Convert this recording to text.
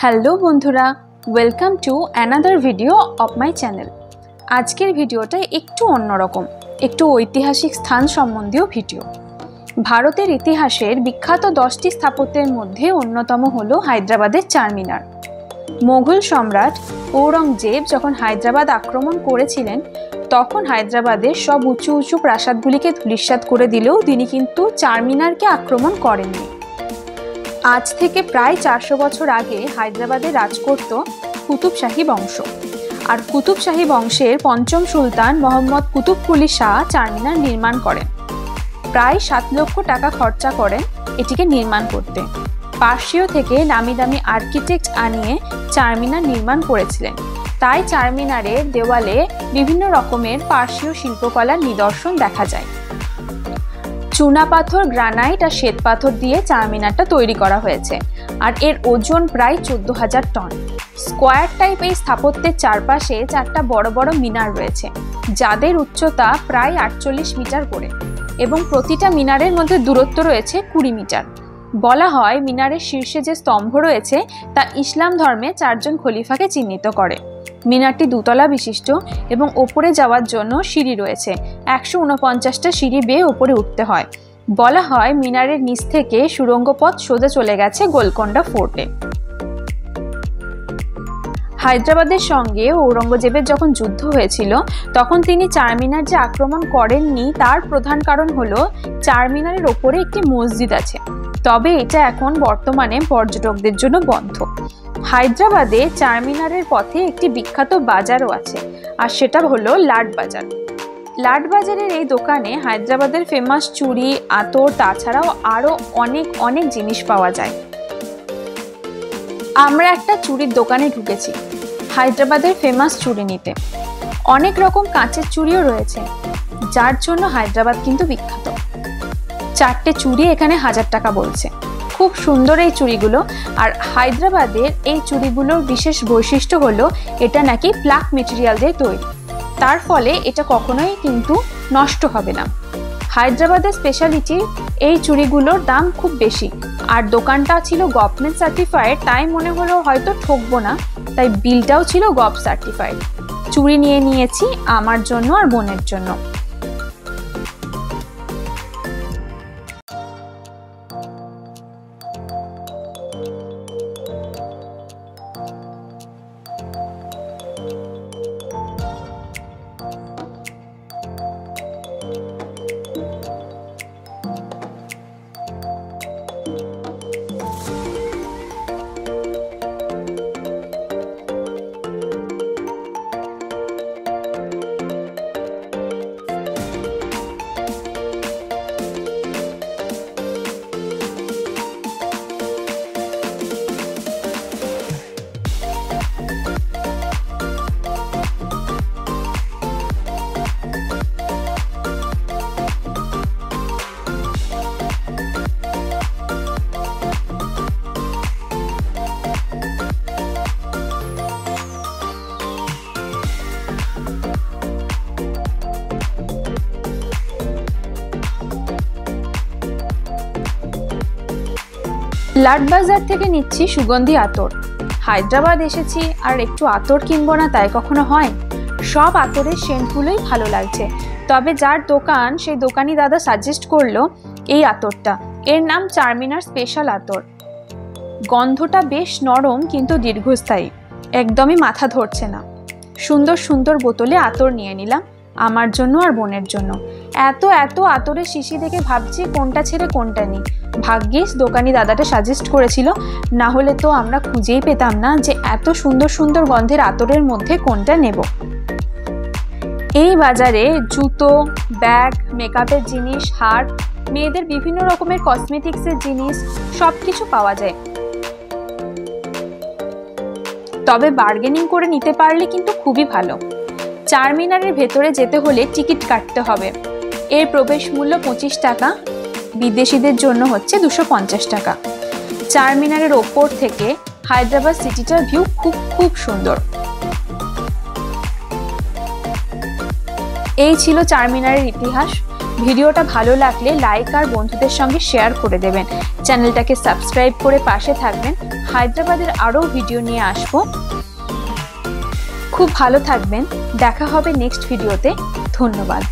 Hello বন্ধুরা, welcome to another video of my channel. আজকের ভিডিওটা একটু অন্যরকম, একটু ঐতিহাসিক স্থান সম্বন্ধীয় ভিডিও। ভারতের ইতিহাসের বিখ্যাত 10টি স্থাপত্যের মধ্যে অন্যতম হলো হায়দ্রাবাদের চারমিনার। মোগল সম্রাট ঔরঙ্গজেব যখন হায়দ্রাবাদ আক্রমণ করেছিলেন, তখন হায়দ্রাবাদের সব উঁচু উঁচু প্রাসাদগুলিকে ধূলিসাৎ করে দিলেও তিনি কিন্তু চারমিনারকে আক্রমণ করেননি। আজ থেকে প্রায় 400 বছর আগে হায়দ্রাবাদে রাজ করত কুতুব শাহী বংশ, আর কুতুব শাহী বংশের পঞ্চম সুলতান মোহাম্মদ কুতুবকুলি শাহ চারমিনার নির্মাণ করেন। প্রায় 7 লক্ষ টাকা খরচা করেন এটিকে নির্মাণ করতে। পার্সীয় থেকে নামি দামি আর্কিটেক্ট আনিয়ে চারমিনার নির্মাণ করেছিলেন। তাই চারমিনারের দেওয়ালে বিভিন্ন রকমের পার্সীয় শিল্পকলার নিদর্শন দেখা যায়। চুনাপাথর, গ্রানাইট আর শ্বেত পাথর দিয়ে চারমিনারটা তৈরি করা হয়েছে, আর এর ওজন প্রায় 14,000 টন। স্কোয়ার টাইপ এই স্থাপত্যের চারপাশে 4টা বড় বড় মিনার রয়েছে, যাদের উচ্চতা প্রায় 48 মিটার করে, এবং প্রতিটা মিনারের মধ্যে দূরত্ব রয়েছে 20 মিটার। বলা হয় মিনারের শীর্ষে যে স্তম্ভ রয়েছে তা ইসলাম ধর্মে 4 জন খলিফাকে চিহ্নিত করে। মিনারটি 2 তলা বিশিষ্ট এবং ওপরে যাওয়ার জন্য সিঁড়ি রয়েছে। 149টা সিঁড়ি বেয়ে ওপরে উঠতে হয়। বলা হয় মিনারের নিচ থেকে সুড়ঙ্গ পথ সোজা চলে গেছে গোলকোন্ডা ফোর্টে। হায়দ্রাবাদের সঙ্গে ঔরঙ্গজেবের যখন যুদ্ধ হয়েছিল, তখন তিনি চারমিনার যে আক্রমণ করেননি তার প্রধান কারণ হলো চারমিনারের ওপরে একটি মসজিদ আছে, তবে এটা এখন বর্তমানে পর্যটকদের জন্য বন্ধ। হায়দ্রাবাদে চারমিনারের পথে একটি বিখ্যাত বাজারও আছে, আর সেটা হলো লাট বাজার। লাট বাজারের এই দোকানে হায়দ্রাবাদের ফেমাস চুড়ি, আতর, তাছাড়াও আরও অনেক জিনিস পাওয়া যায়। আমরা একটা চুড়ির দোকানে ঢুকেছি, হায়দ্রাবাদের ফেমাস চুড়ি নিতে। অনেক রকম কাঁচের চুড়িও রয়েছে, যার জন্য হায়দ্রাবাদ কিন্তু বিখ্যাত। 4টে চুড়ি এখানে 1000 টাকা বলছে। খুব সুন্দর এই চুড়িগুলো। আর হায়দ্রাবাদের এই চুড়িগুলোর বিশেষ বৈশিষ্ট্য হলো এটা নাকি প্লাক মেটেরিয়াল দিয়ে তৈরি, তার ফলে এটা কখনোই কিন্তু নষ্ট হবে না। হায়দ্রাবাদের স্পেশালিটি এই চুড়িগুলোর দাম খুব বেশি, আর দোকানটা ছিল গভর্নমেন্ট সার্টিফাইড, তাই মনে হলো হয়তো ঠকবো না, তাই বিলটাও ছিল গভ সার্টিফাইড। চুড়ি নিয়েছি আমার জন্য আর বোনের জন্য। লাট বাজার থেকে নিচ্ছি সুগন্ধি আতর। হায়দ্রাবাদ এসেছি আর একটু আতর কিনবো না তাই কখনো হয়? সব আতরের সেন্টগুলোই ভালো লাগছে, তবে যার দোকান সেই দোকানি দাদা সাজেস্ট করলো এই আতরটা। এর নাম চারমিনার স্পেশাল আতর। গন্ধটা বেশ নরম কিন্তু দীর্ঘস্থায়ী, একদমই মাথা ধরছে না। সুন্দর সুন্দর বোতলে আতর নিয়ে নিলাম আমার জন্য আর বোনের জন্য। এত আতরের শিশি দেখে ভাবছি কোনটা ছেড়ে কোনটা নিই। ভাগ্যিস দোকানি দাদাটা সাজেস্ট করেছিল, না হলে তো আমরা খুঁজেই পেতাম না যে এত সুন্দর সুন্দর গন্ধের আতরের মধ্যে কোনটা নেব। এই বাজারে জুতো, ব্যাগ, মেকআপের জিনিস, হার, মেয়েদের বিভিন্ন রকমের কসমেটিক্সের জিনিস সবকিছু পাওয়া যায়। তবে বার্গেনিং করে নিতে পারলে কিন্তু খুবই ভালো। চারমিনারের ভেতরে যেতে হলে টিকিট কাটতে হবে। এর প্রবেশ মূল্য 25 টাকা, বিদেশিদের জন্য হচ্ছে 250 টাকা। চারমিনারের ওপর থেকে হায়দ্রাবাদ সিটিটার ভিউ খুব সুন্দর। এই ছিল চারমিনারের ইতিহাস। ভিডিওটা ভালো লাগলে লাইক আর বন্ধুদের সঙ্গে শেয়ার করে দেবেন। চ্যানেলটাকে সাবস্ক্রাইব করে পাশে থাকবেন। হায়দ্রাবাদের আরও ভিডিও নিয়ে আসবো। খুব ভালো থাকবেন। দেখা হবে নেক্সট ভিডিওতে। ধন্যবাদ।